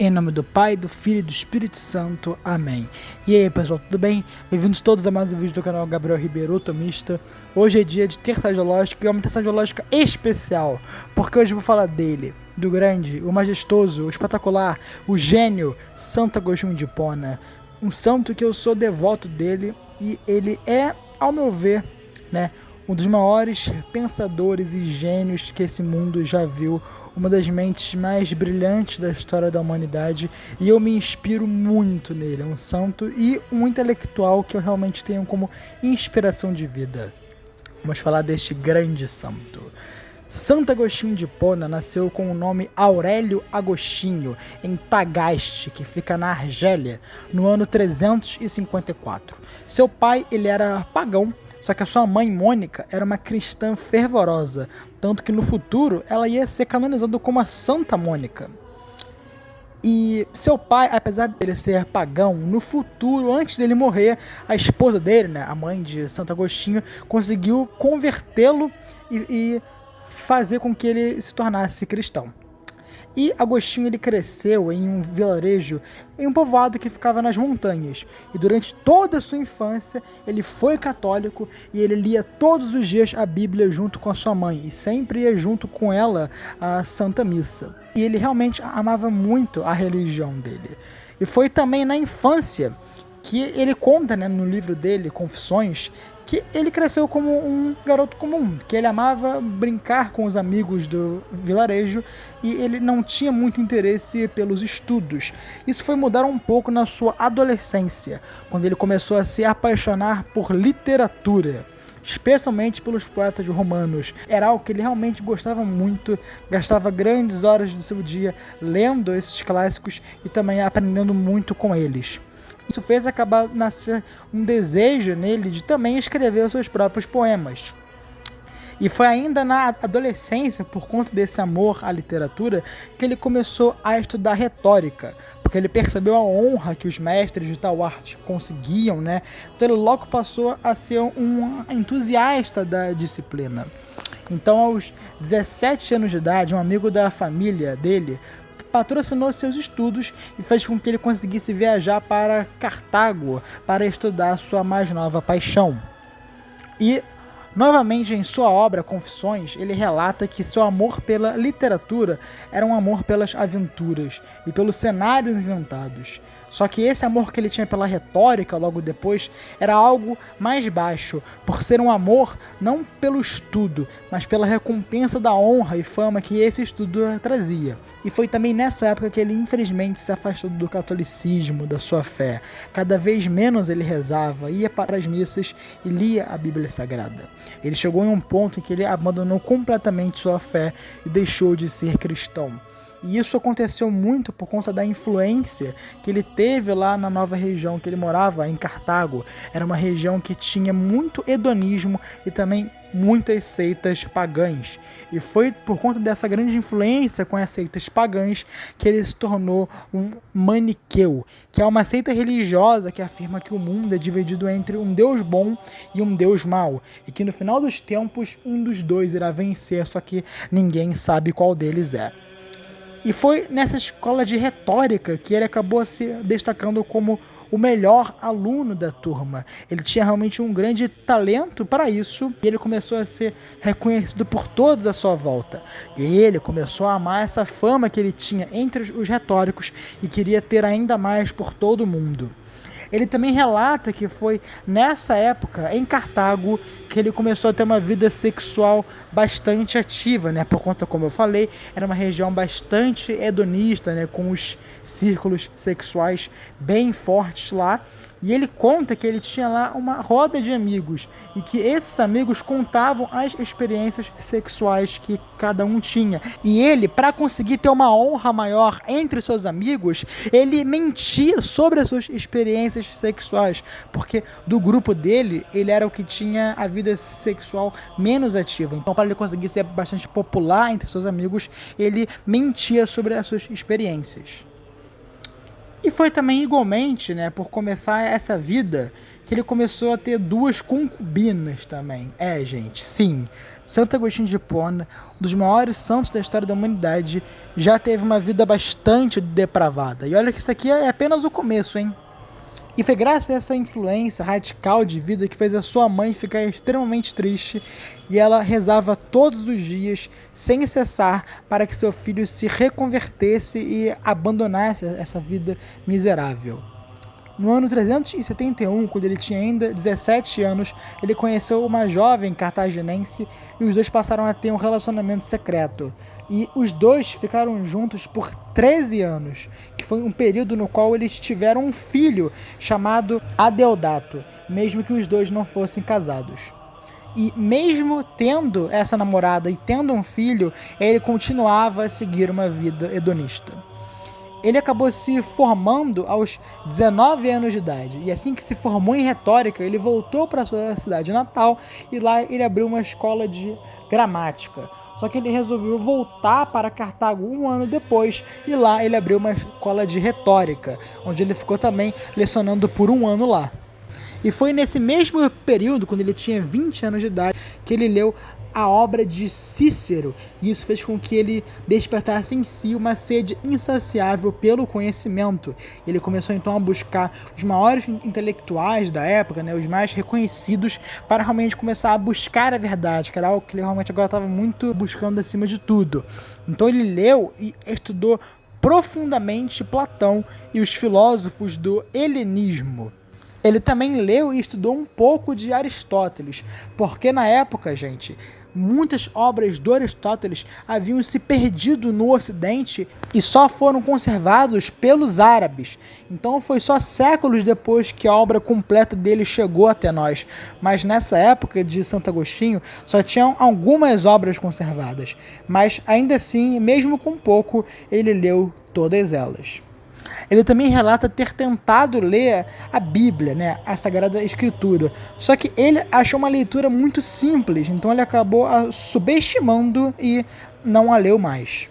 Em nome do Pai, do Filho e do Espírito Santo. Amém. E aí, pessoal, tudo bem? Bem-vindos todos a mais um vídeo do canal Gabriel Ribeiro, Tomista. Hoje é dia de terça geológica e é uma terça geológica especial, porque hoje eu vou falar dele, do grande, o majestoso, o espetacular, o gênio Santo Agostinho de Hipona. Um santo que eu sou devoto dele e ele é, ao meu ver, um dos maiores pensadores e gênios que esse mundo já viu, uma das mentes mais brilhantes da história da humanidade, e eu me inspiro muito nele. É um santo e um intelectual que eu realmente tenho como inspiração de vida. Vamos falar deste grande santo. Santo Agostinho de Hipona nasceu com o nome Aurélio Agostinho em Tagaste, que fica na Argélia, no ano 354. Seu pai, ele era pagão, só que a sua mãe, Mônica, era uma cristã fervorosa, tanto que no futuro ela ia ser canonizada como a Santa Mônica. E seu pai, apesar dele ser pagão, no futuro, antes dele morrer, a esposa dele, a mãe de Santo Agostinho, conseguiu convertê-lo e fazer com que ele se tornasse cristão. E Agostinho, ele cresceu em um vilarejo, em um povoado que ficava nas montanhas. E durante toda a sua infância, ele foi católico e ele lia todos os dias a Bíblia junto com a sua mãe. E sempre ia junto com ela à Santa Missa. E ele realmente amava muito a religião dele. E foi também na infância que ele conta, no livro dele, Confissões, que ele cresceu como um garoto comum, que ele amava brincar com os amigos do vilarejo e ele não tinha muito interesse pelos estudos. Isso foi mudar um pouco na sua adolescência, quando ele começou a se apaixonar por literatura, especialmente pelos poetas romanos. Era algo que ele realmente gostava muito, gastava grandes horas do seu dia lendo esses clássicos e também aprendendo muito com eles. Isso fez acabar nascer um desejo nele de também escrever os seus próprios poemas. E foi ainda na adolescência, por conta desse amor à literatura, que ele começou a estudar retórica, porque ele percebeu a honra que os mestres de tal arte conseguiam, Então ele logo passou a ser um entusiasta da disciplina. Então, aos 17 anos de idade, um amigo da família dele patrocinou seus estudos e fez com que ele conseguisse viajar para Cartago para estudar sua mais nova paixão. E, novamente, em sua obra Confissões, ele relata que seu amor pela literatura era um amor pelas aventuras e pelos cenários inventados. Só que esse amor que ele tinha pela retórica logo depois era algo mais baixo, por ser um amor não pelo estudo, mas pela recompensa da honra e fama que esse estudo trazia. E foi também nessa época que ele infelizmente se afastou do catolicismo, da sua fé. Cada vez menos ele rezava, ia para as missas e lia a Bíblia Sagrada. Ele chegou em um ponto em que ele abandonou completamente sua fé e deixou de ser cristão. E isso aconteceu muito por conta da influência que ele teve lá na nova região que ele morava, em Cartago. Era uma região que tinha muito hedonismo e também muitas seitas pagãs. E foi por conta dessa grande influência com as seitas pagãs que ele se tornou um maniqueu, que é uma seita religiosa que afirma que o mundo é dividido entre um Deus bom e um Deus mau, e que no final dos tempos um dos dois irá vencer, só que ninguém sabe qual deles é. E foi nessa escola de retórica que ele acabou se destacando como o melhor aluno da turma. Ele tinha realmente um grande talento para isso e ele começou a ser reconhecido por todos à sua volta. E ele começou a amar essa fama que ele tinha entre os retóricos e queria ter ainda mais por todo mundo. Ele também relata que foi nessa época, em Cartago, que ele começou a ter uma vida sexual bastante ativa, Por conta, como eu falei, era uma região bastante hedonista, com os círculos sexuais bem fortes lá. E ele conta que ele tinha lá uma roda de amigos e que esses amigos contavam as experiências sexuais que cada um tinha. E ele, para conseguir ter uma honra maior entre seus amigos, ele mentia sobre as suas experiências sexuais, porque do grupo dele, ele era o que tinha a vida sexual menos ativa. Então, para ele conseguir ser bastante popular entre seus amigos, ele mentia sobre as suas experiências. E foi também igualmente, por começar essa vida, que ele começou a ter 2 concubinas também. Gente, sim. Santo Agostinho de Hipona, um dos maiores santos da história da humanidade, já teve uma vida bastante depravada. E olha que isso aqui é apenas o começo, hein? E foi graças a essa influência radical de vida que fez a sua mãe ficar extremamente triste, e ela rezava todos os dias, sem cessar, para que seu filho se reconvertesse e abandonasse essa vida miserável. No ano 371, quando ele tinha ainda 17 anos, ele conheceu uma jovem cartaginense e os dois passaram a ter um relacionamento secreto. E os dois ficaram juntos por 13 anos, que foi um período no qual eles tiveram um filho chamado Adeodato, mesmo que os dois não fossem casados. E mesmo tendo essa namorada e tendo um filho, ele continuava a seguir uma vida hedonista. Ele acabou se formando aos 19 anos de idade, e assim que se formou em retórica, ele voltou para sua cidade natal e lá ele abriu uma escola de gramática. Só que ele resolveu voltar para Cartago um ano depois e lá ele abriu uma escola de retórica, onde ele ficou também lecionando por um ano lá. E foi nesse mesmo período, quando ele tinha 20 anos de idade, que ele leu a obra de Cícero, e isso fez com que ele despertasse em si uma sede insaciável pelo conhecimento. Ele começou então a buscar os maiores intelectuais da época, os mais reconhecidos, para realmente começar a buscar a verdade, que era algo que ele realmente agora estava muito buscando acima de tudo. Então ele leu e estudou profundamente Platão e os filósofos do helenismo. Ele também leu e estudou um pouco de Aristóteles, porque na época, gente, muitas obras do Aristóteles haviam se perdido no Ocidente e só foram conservados pelos árabes. Então foi só séculos depois que a obra completa dele chegou até nós. Mas nessa época de Santo Agostinho só tinham algumas obras conservadas. Mas ainda assim, mesmo com pouco, ele leu todas elas. Ele também relata ter tentado ler a Bíblia, a Sagrada Escritura. Só que ele achou uma leitura muito simples, então ele acabou subestimando e não a leu mais.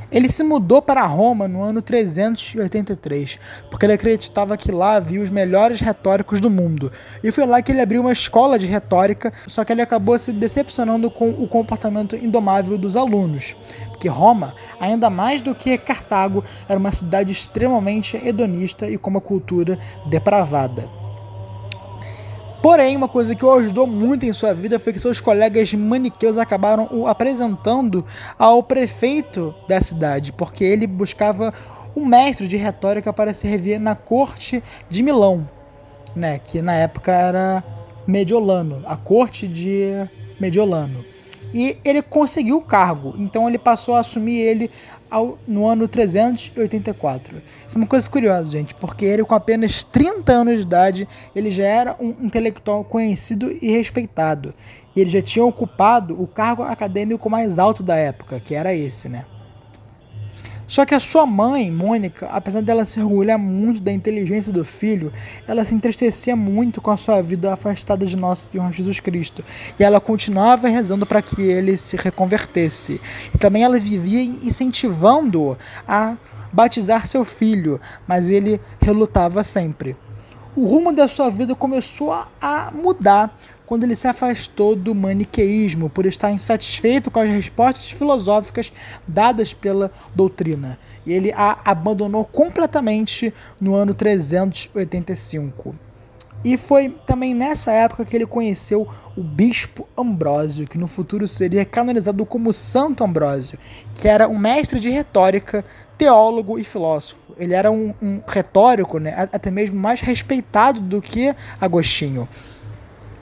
Ele se mudou para Roma no ano 383, porque ele acreditava que lá havia os melhores retóricos do mundo. E foi lá que ele abriu uma escola de retórica, só que ele acabou se decepcionando com o comportamento indomável dos alunos. Porque Roma, ainda mais do que Cartago, era uma cidade extremamente hedonista e com uma cultura depravada. Porém, uma coisa que o ajudou muito em sua vida foi que seus colegas maniqueus acabaram o apresentando ao prefeito da cidade, porque ele buscava um mestre de retórica para servir na corte de Milão, que na época era Mediolano, a corte de Mediolano. E ele conseguiu o cargo, então ele passou a assumir ele no ano 384. Isso é uma coisa curiosa, gente, porque ele com apenas 30 anos de idade, ele já era um intelectual conhecido e respeitado. E ele já tinha ocupado o cargo acadêmico mais alto da época, que era esse, Só que a sua mãe, Mônica, apesar dela se orgulhar muito da inteligência do filho, ela se entristecia muito com a sua vida afastada de nosso Senhor Jesus Cristo. E ela continuava rezando para que ele se reconvertesse. E também ela vivia incentivando-o a batizar seu filho, mas ele relutava sempre. O rumo da sua vida começou a mudar quando ele se afastou do maniqueísmo, por estar insatisfeito com as respostas filosóficas dadas pela doutrina. E ele a abandonou completamente no ano 385. E foi também nessa época que ele conheceu o bispo Ambrósio, que no futuro seria canonizado como Santo Ambrósio, que era um mestre de retórica, teólogo e filósofo. Ele era um retórico, até mesmo mais respeitado do que Agostinho.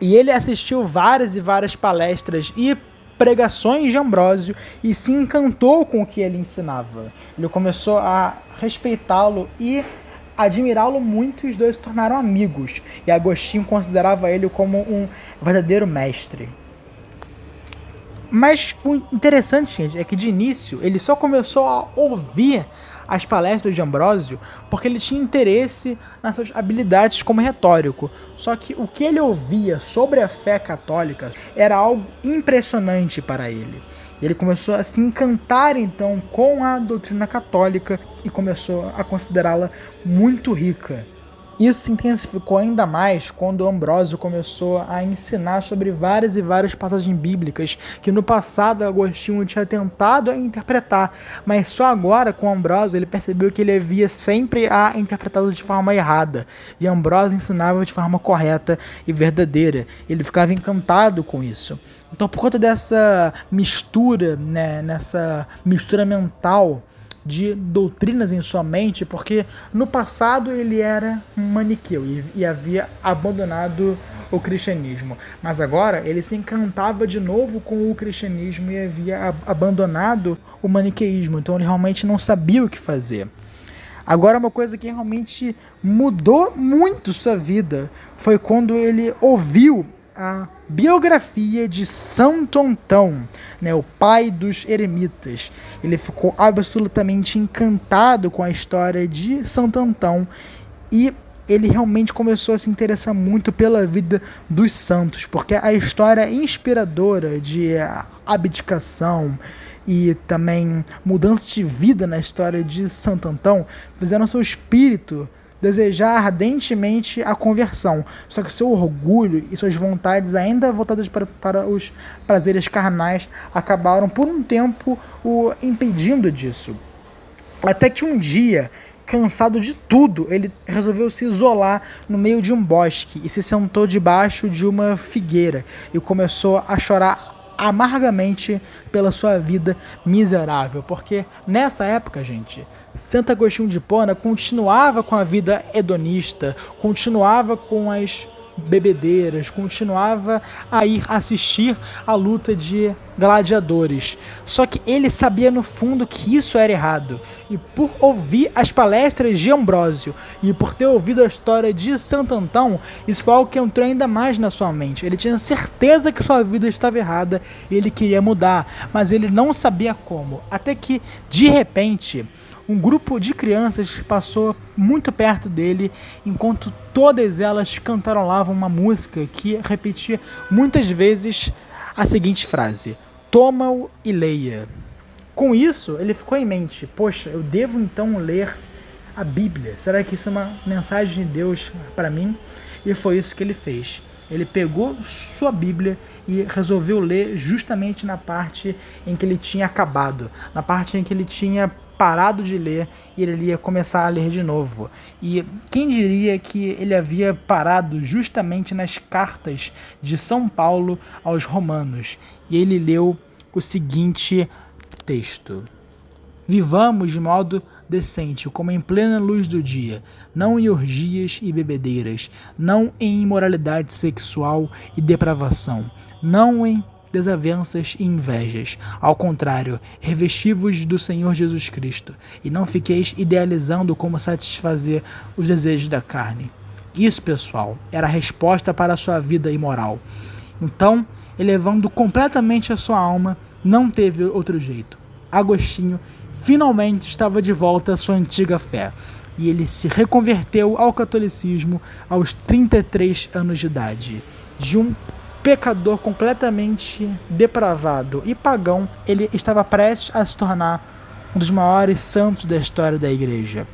E ele assistiu várias e várias palestras e pregações de Ambrósio e se encantou com o que ele ensinava. Ele começou a respeitá-lo e admirá-lo muito, e os dois se tornaram amigos. E Agostinho considerava ele como um verdadeiro mestre. Mas o interessante, gente, é que de início ele só começou a ouvir as palestras de Ambrósio porque ele tinha interesse nas suas habilidades como retórico. Só que o que ele ouvia sobre a fé católica era algo impressionante para ele. Ele começou a se encantar então com a doutrina católica e começou a considerá-la muito rica. Isso se intensificou ainda mais quando Ambrósio começou a ensinar sobre várias e várias passagens bíblicas que no passado Agostinho tinha tentado interpretar, mas só agora com Ambrósio ele percebeu que ele havia sempre a interpretado de forma errada, e Ambrósio ensinava de forma correta e verdadeira. Ele ficava encantado com isso. Então, por conta dessa mistura, né, nessa mistura mental de doutrinas em sua mente, porque no passado ele era um maniqueu e havia abandonado o cristianismo, mas agora ele se encantava de novo com o cristianismo e havia abandonado o maniqueísmo, então ele realmente não sabia o que fazer. Agora, uma coisa que realmente mudou muito sua vida foi quando ele ouviu a biografia de Santo Antão, né, o pai dos eremitas. Ele ficou absolutamente encantado com a história de Santo Antão e ele realmente começou a se interessar muito pela vida dos santos, porque a história inspiradora de abdicação e também mudança de vida na história de Santo Antão fizeram seu espírito desejar ardentemente a conversão, só que seu orgulho e suas vontades ainda voltadas para os prazeres carnais acabaram por um tempo o impedindo disso. Até que um dia, cansado de tudo, ele resolveu se isolar no meio de um bosque e se sentou debaixo de uma figueira e começou a chorar amargamente pela sua vida miserável, porque nessa época, gente, Santo Agostinho de Hipona continuava com a vida hedonista, continuava com as bebedeiras, continuava a ir assistir a luta de gladiadores. Só que ele sabia no fundo que isso era errado. E por ouvir as palestras de Ambrósio e por ter ouvido a história de Santo Antão, isso foi algo que entrou ainda mais na sua mente. Ele tinha certeza que sua vida estava errada e ele queria mudar, mas ele não sabia como. Até que, de repente, um grupo de crianças passou muito perto dele, enquanto todas elas cantarolavam uma música que repetia muitas vezes a seguinte frase: toma-o e leia. Com isso, ele ficou em mente: poxa, eu devo então ler a Bíblia? Será que isso é uma mensagem de Deus para mim? E foi isso que ele fez. Ele pegou sua Bíblia e resolveu ler justamente na parte em que ele tinha acabado, na parte em que ele tinha parado de ler e ele ia começar a ler de novo. E quem diria que ele havia parado justamente nas cartas de São Paulo aos Romanos. E ele leu o seguinte texto: vivamos de modo decente, como em plena luz do dia, não em orgias e bebedeiras, não em imoralidade sexual e depravação, não em desavenças e invejas. Ao contrário, revesti-vos do Senhor Jesus Cristo, e não fiqueis idealizando como satisfazer os desejos da carne. Isso, pessoal, era a resposta para a sua vida imoral. Então, elevando completamente a sua alma, não teve outro jeito. Agostinho finalmente estava de volta à sua antiga fé, e ele se reconverteu ao catolicismo aos 33 anos de idade. De um pecador completamente depravado e pagão, ele estava prestes a se tornar um dos maiores santos da história da igreja.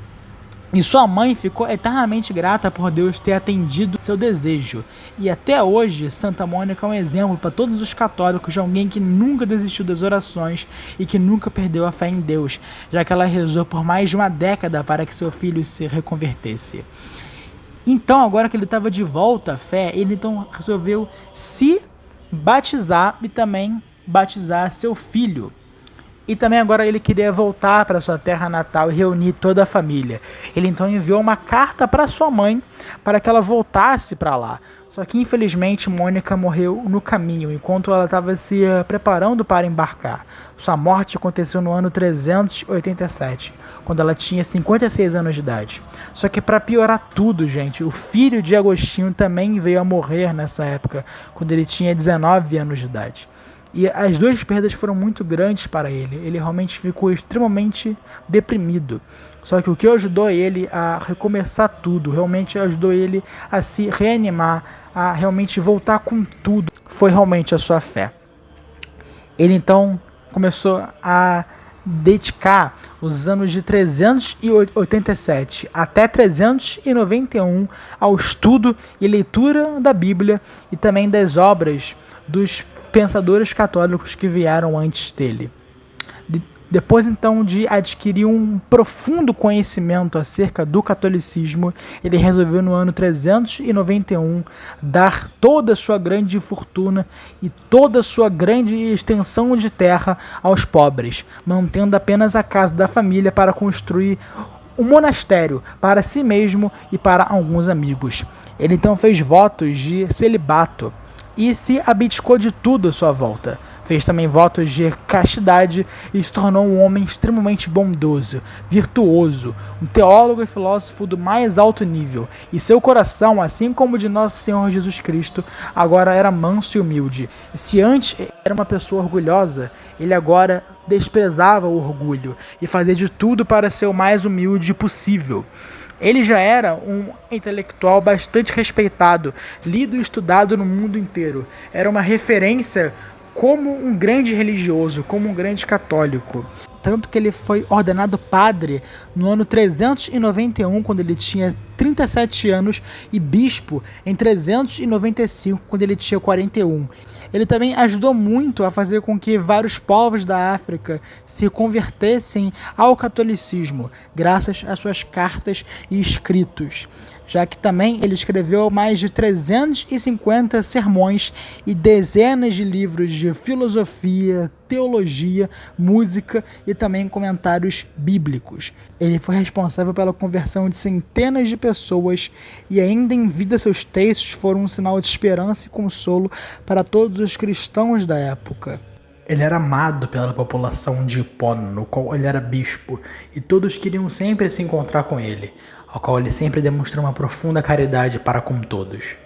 E sua mãe ficou eternamente grata por Deus ter atendido seu desejo. E até hoje, Santa Mônica é um exemplo para todos os católicos de alguém que nunca desistiu das orações e que nunca perdeu a fé em Deus, já que ela rezou por mais de uma década para que seu filho se reconvertesse. Então, agora que ele estava de volta à fé, ele então resolveu se batizar e também batizar seu filho. E também agora ele queria voltar para sua terra natal e reunir toda a família. Ele então enviou uma carta para sua mãe para que ela voltasse para lá. Só que infelizmente Mônica morreu no caminho, enquanto ela estava se preparando para embarcar. Sua morte aconteceu no ano 387, quando ela tinha 56 anos de idade. Só que para piorar tudo, gente, o filho de Agostinho também veio a morrer nessa época, quando ele tinha 19 anos de idade. E as duas perdas foram muito grandes para ele. Ele realmente ficou extremamente deprimido. Só que o que ajudou ele a recomeçar tudo, realmente ajudou ele a se reanimar, a realmente voltar com tudo, foi realmente a sua fé. Ele então começou a dedicar os anos de 387 até 391 ao estudo e leitura da Bíblia e também das obras dos pensadores católicos que vieram antes dele. Depois, então, de adquirir um profundo conhecimento acerca do catolicismo, ele resolveu, no ano 391, dar toda a sua grande fortuna e toda a sua grande extensão de terra aos pobres, mantendo apenas a casa da família para construir um monastério para si mesmo e para alguns amigos. Ele então fez votos de celibato e se abdicou de tudo à sua volta. Fez também votos de castidade e se tornou um homem extremamente bondoso, virtuoso, um teólogo e filósofo do mais alto nível. E seu coração, assim como o de nosso Senhor Jesus Cristo, agora era manso e humilde. E se antes era uma pessoa orgulhosa, ele agora desprezava o orgulho e fazia de tudo para ser o mais humilde possível. Ele já era um intelectual bastante respeitado, lido e estudado no mundo inteiro. Era uma referência como um grande religioso, como um grande católico. Tanto que ele foi ordenado padre no ano 391, quando ele tinha 37 anos, e bispo em 395, quando ele tinha 41. Ele também ajudou muito a fazer com que vários povos da África se convertessem ao catolicismo, graças às suas cartas e escritos, já que também ele escreveu mais de 350 sermões e dezenas de livros de filosofia, teologia, música e também comentários bíblicos. Ele foi responsável pela conversão de centenas de pessoas e ainda em vida seus textos foram um sinal de esperança e consolo para todos os cristãos da época. Ele era amado pela população de Hipona, no qual ele era bispo, e todos queriam sempre se encontrar com ele, ao qual ele sempre demonstrou uma profunda caridade para com todos.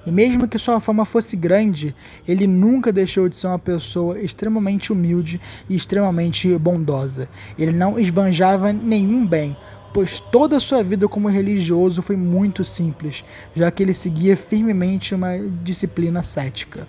E mesmo que sua fama fosse grande, ele nunca deixou de ser uma pessoa extremamente humilde e extremamente bondosa. Ele não esbanjava nenhum bem, pois toda a sua vida como religioso foi muito simples, já que ele seguia firmemente uma disciplina cética.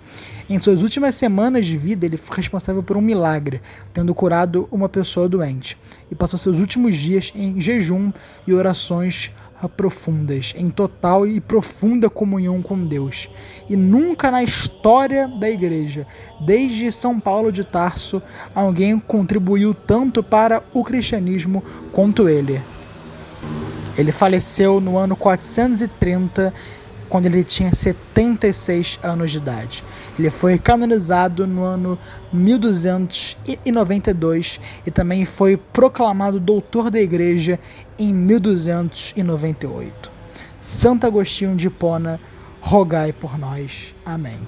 Em suas últimas semanas de vida, ele foi responsável por um milagre, tendo curado uma pessoa doente, e passou seus últimos dias em jejum e orações profundas, em total e profunda comunhão com Deus. E nunca na história da igreja, desde São Paulo de Tarso, alguém contribuiu tanto para o cristianismo quanto ele. Ele faleceu no ano 430, quando ele tinha 76 anos de idade. Ele foi canonizado no ano 1292 e também foi proclamado doutor da igreja em 1298. Santo Agostinho de Hipona, rogai por nós. Amém.